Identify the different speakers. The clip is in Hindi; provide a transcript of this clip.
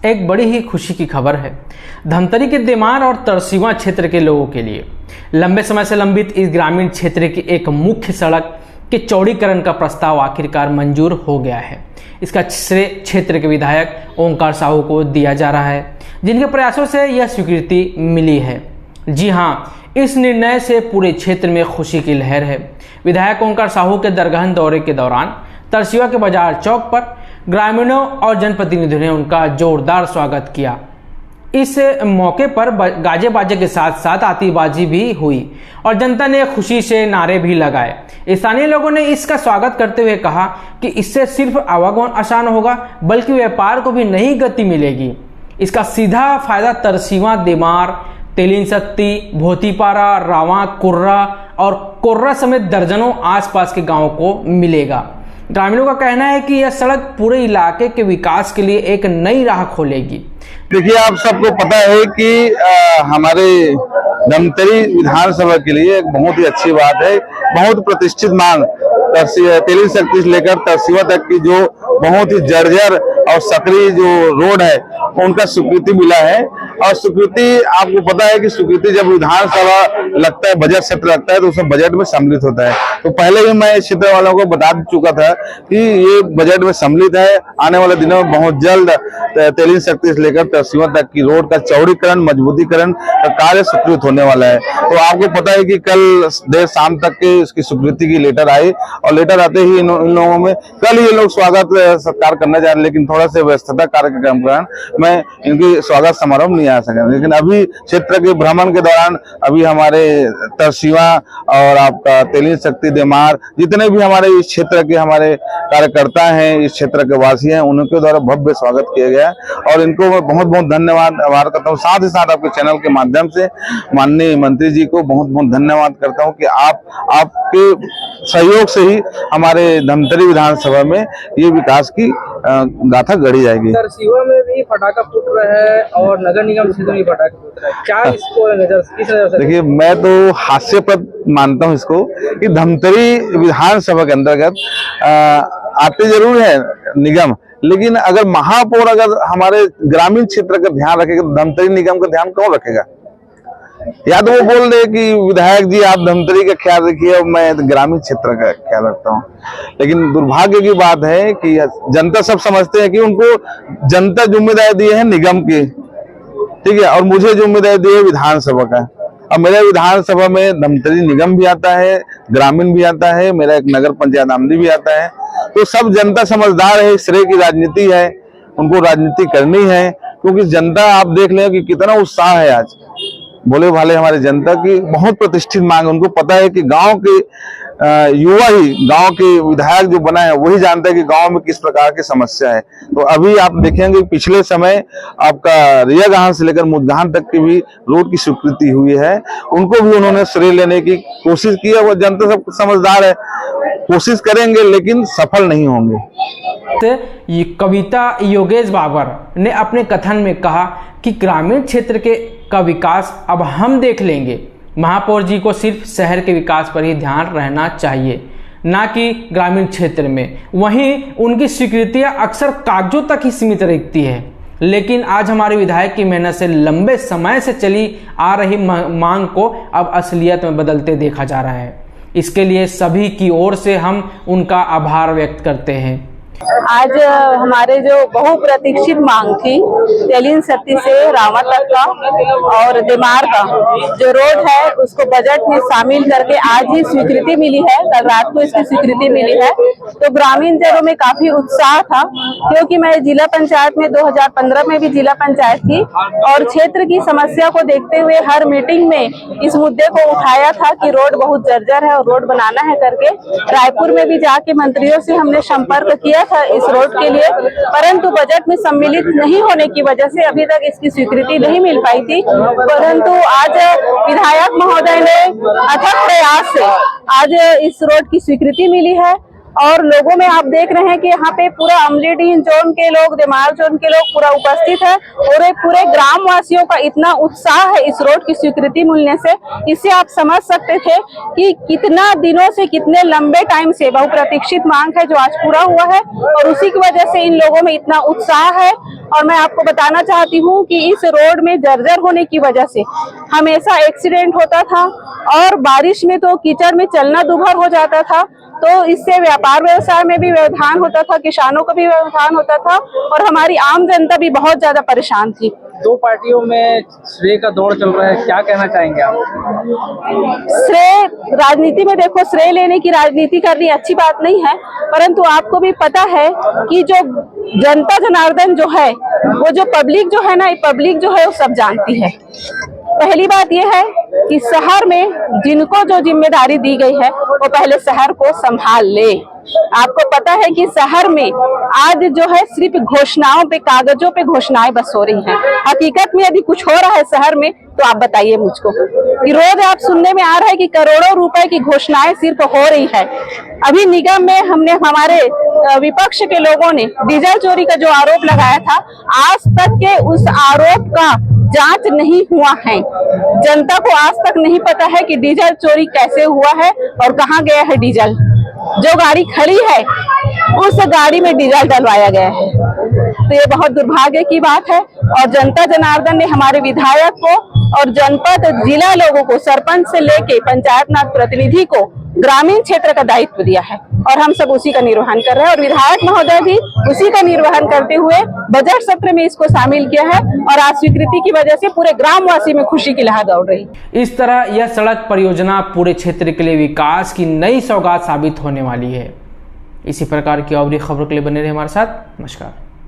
Speaker 1: एक बड़ी ही खुशी की खबर है धमतरी के देमार और तरसीवा क्षेत्र के लोगों के लिए। लंबे समय से लंबित इस ग्रामीण क्षेत्र की एक मुख्य सड़क के चौड़ीकरण का प्रस्ताव आखिरकार मंजूर हो गया है। इसका श्रेय क्षेत्र के विधायक ओंकार साहू को दिया जा रहा है, जिनके प्रयासों से यह स्वीकृति मिली है। जी हाँ, इस निर्णय से पूरे क्षेत्र में खुशी की लहर है। विधायक ओंकार साहू के दरगहन दौरे के दौरान तरसीवा के बाजार चौक पर ग्रामीणों और जनप्रतिनिधियों ने उनका जोरदार स्वागत किया। इस मौके पर गाजे बाजे के साथ साथ आतिशबाजी भी हुई और जनता ने खुशी से नारे भी लगाए। स्थानीय लोगों ने इसका स्वागत करते हुए कहा कि इससे सिर्फ आवागमन आसान होगा बल्कि व्यापार को भी नई गति मिलेगी। इसका सीधा फायदा तरसीवा, देमार, तेलिनसत्ती, भोतीपारा, रावा, कुर्रा और कोर्रा समेत दर्जनों आसपास के गांवों को मिलेगा। ग्रामीणों का कहना है कि यह सड़क पूरे इलाके के विकास के लिए एक नई राह खोलेगी।
Speaker 2: देखिए, आप सबको पता है कि हमारे धमतरी विधानसभा के लिए एक बहुत ही अच्छी बात है। बहुत प्रतिष्ठित मांग तेलिनसत्ती से लेकर तरसीवा तक की जो बहुत ही जर्जर और सक्रिय जो रोड है उनका स्वीकृति मिला है। और स्वीकृति, आपको पता है कि स्वीकृति जब विधानसभा लगता है, बजट सत्र लगता है, तो उसमें बजट में सम्मिलित होता है। तो पहले ही मैं इस क्षेत्र वालों को बता चुका था कि ये बजट में सम्मिलित है। आने वाले दिनों में बहुत जल्द तेलिनसत्ती से लेकर तरसीवा तक की रोड का चौड़ीकरण, मजबूतीकरण का कार्य स्वीकृत होने वाला है। तो आपको पता है कि कल देर शाम तक के इसकी स्वीकृति की लेटर आई और लेटर आते ही इन लोगों में कल ये लोग स्वागत सत्कार करने जा रहे हैं, लेकिन थोड़ा सा व्यस्तता कार्यक्रम के कारण मैं इनकी स्वागत समारोह नहीं आ सका। लेकिन अभी क्षेत्र के भ्रमण के दौरान अभी हमारे तरसीवा और आपका तेलिनसत्ती, देमार, जितने भी हमारे इस क्षेत्र के हमारे कार्यकर्ता हैं, इस क्षेत्र के वासी हैं, उनके द्वारा भव्य स्वागत किया गया और इनको मैं बहुत बहुत धन्यवाद आभार करता हूँ। साथ ही साथ आपके चैनल के माध्यम से माननीय मंत्री जी को बहुत बहुत धन्यवाद करता हूँ कि आपके सहयोग से ही हमारे धमतरी विधानसभा में ये विकास की गाथा गढ़ी जाएगी।
Speaker 3: तरसीवा में भी पटाखा फूट रहा है और नगर निगम क्षेत्र में पटाखा फूट रहा है, क्या इसको किस नजर से?
Speaker 2: देखिए, मैं तो हास्यप्रद मानता हूँ इसको कि धमतरी विधानसभा के अंतर्गत आते जरूर है निगम, लेकिन अगर महापौर अगर हमारे ग्रामीण क्षेत्र का ध्यान रखेगा तो धमतरी निगम का ध्यान कौन रखेगा? या तो वो बोल दे कि विधायक जी आप धमतरी का ख्याल रखिए और मैं ग्रामीण क्षेत्र का ख्याल रखता हूँ। लेकिन दुर्भाग्य की बात है कि जनता सब समझते हैं कि उनको जनता जिम्मेदारी दी है निगम की, ठीक है, और मुझे जिम्मेदारी दी है विधानसभा का। अब मेरे विधानसभा में धमतरी निगम भी आता है, ग्रामीण भी आता है, मेरा एक नगर पंचायत आमदी भी आता है। तो सब जनता समझदार है, श्रेय की राजनीति है, उनको राजनीति करनी है, क्योंकि जनता आप देख लें कि कितना उत्साह है। आज भोले भाले हमारे जनता की बहुत प्रतिष्ठित मांग है। उनको पता है कि गांव के युवा ही गांव के विधायक जो बना है वही जानता है कि गांव में किस प्रकार की समस्या है। तो अभी आप देखेंगे पिछले समय आपका रियागहान से लेकर मुदगहान तक की भी रोड की स्वीकृति हुई है, उनको भी उन्होंने श्रेय लेने की कोशिश की है। वो जनता सब समझदार है, कोशिश करेंगे लेकिन सफल नहीं होंगे।
Speaker 1: कविता योगेश बाबर ने अपने कथन में कहा कि ग्रामीण क्षेत्र का विकास अब हम देख लेंगे। महापौर जी को सिर्फ शहर के विकास पर ही ध्यान रहना चाहिए, ना कि ग्रामीण क्षेत्र में। वहीं उनकी स्वीकृतियां अक्सर कागजों तक ही सीमित रहती है, लेकिन आज हमारे विधायक की मेहनत से लंबे समय से चली आ रही मांग को अब असलियत में बदलते देखा जा रहा है। इसके लिए सभी की ओर से हम उनका आभार व्यक्त करते हैं।
Speaker 4: आज हमारे जो बहुप्रतीक्षित मांग थी तेलिनसत्ती से रावा तक का और देमार का जो रोड है उसको बजट में शामिल करके आज ही स्वीकृति मिली है। कल रात को इसकी स्वीकृति मिली है, तो ग्रामीण जनों में काफी उत्साह था, क्योंकि मैं जिला पंचायत में 2015 में भी जिला पंचायत थी और क्षेत्र की समस्या को देखते हुए हर मीटिंग में इस मुद्दे को उठाया था कि रोड बहुत जर्जर है और रोड बनाना है करके। रायपुर में भी जाके मंत्रियों से हमने संपर्क किया था इस रोड के लिए, परंतु बजट में सम्मिलित नहीं होने की वजह से अभी तक इसकी स्वीकृति नहीं मिल पाई थी। परंतु आज विधायक महोदय ने अथक प्रयास से आज इस रोड की स्वीकृति मिली है और लोगों में आप देख रहे हैं कि यहाँ पे पूरा अमलीडीह जोन के लोग, देमार जोन के लोग पूरा उपस्थित है और पूरे ग्रामवासियों का इतना उत्साह है इस रोड की स्वीकृति मिलने से। इससे आप समझ सकते थे कि कितना दिनों से, कितने लंबे टाइम से बहुप्रतीक्षित मांग है जो आज पूरा हुआ है और उसी की वजह से इन लोगों में इतना उत्साह है। और मैं आपको बताना चाहती हूँ कि इस रोड में जर्जर होने की वजह से हमेशा एक्सीडेंट होता था और बारिश में तो कीचड़ में चलना दूभर हो जाता था, तो इससे व्यापार व्यवसाय में भी व्यवधान होता था, किसानों का भी व्यवधान होता था और हमारी आम जनता भी बहुत ज्यादा परेशान थी।
Speaker 3: दो पार्टियों में श्रेय का दौड़ चल रहा है, क्या कहना चाहेंगे आप?
Speaker 4: श्रेय, राजनीति में देखो, श्रेय लेने की राजनीति करनी अच्छी बात नहीं है, परंतु आपको भी पता है कि जो जनता जनार्दन जो है, वो जो पब्लिक जो है ना, ये पब्लिक जो है वो सब जानती है। पहली बात यह है कि शहर में जिनको जो जिम्मेदारी दी गई है वो पहले शहर को संभाल ले। आपको पता है कि शहर में आज जो है सिर्फ घोषणाओं पे, कागजों पे घोषणाएं बस हो रही हैं। हकीकत में यदि कुछ हो रहा है शहर में तो आप बताइए मुझको। कि रोज आप सुनने में आ रहा है कि करोड़ों रुपए की घोषणाएं सिर्फ हो रही है। अभी निगम में हमने, हमारे विपक्ष के लोगों ने डीजल चोरी का जो आरोप लगाया था, आज तक के उस आरोप का जांच नहीं हुआ है। जनता को आज तक नहीं पता है कि डीजल चोरी कैसे हुआ है और कहाँ गया है डीजल। जो गाड़ी खड़ी है उस गाड़ी में डीजल डलवाया गया है, तो ये बहुत दुर्भाग्य की बात है। और जनता जनार्दन ने हमारे विधायक को और जनपद, जिला लोगों को, सरपंच से लेके पंचायतनाथ प्रतिनिधि को ग्रामीण क्षेत्र का दायित्व दिया है और हम सब उसी का निर्वहन कर रहे हैं। और विधायक महोदय भी उसी का निर्वहन करते हुए बजट सत्र में इसको शामिल किया है और आज स्वीकृति की वजह से पूरे ग्रामवासी में खुशी की लहर दौड़ रही।
Speaker 1: इस तरह यह सड़क परियोजना पूरे क्षेत्र के लिए विकास की नई सौगात साबित होने वाली है। इसी प्रकार की और भी खबरों के लिए बने रहे हमारे साथ। नमस्कार।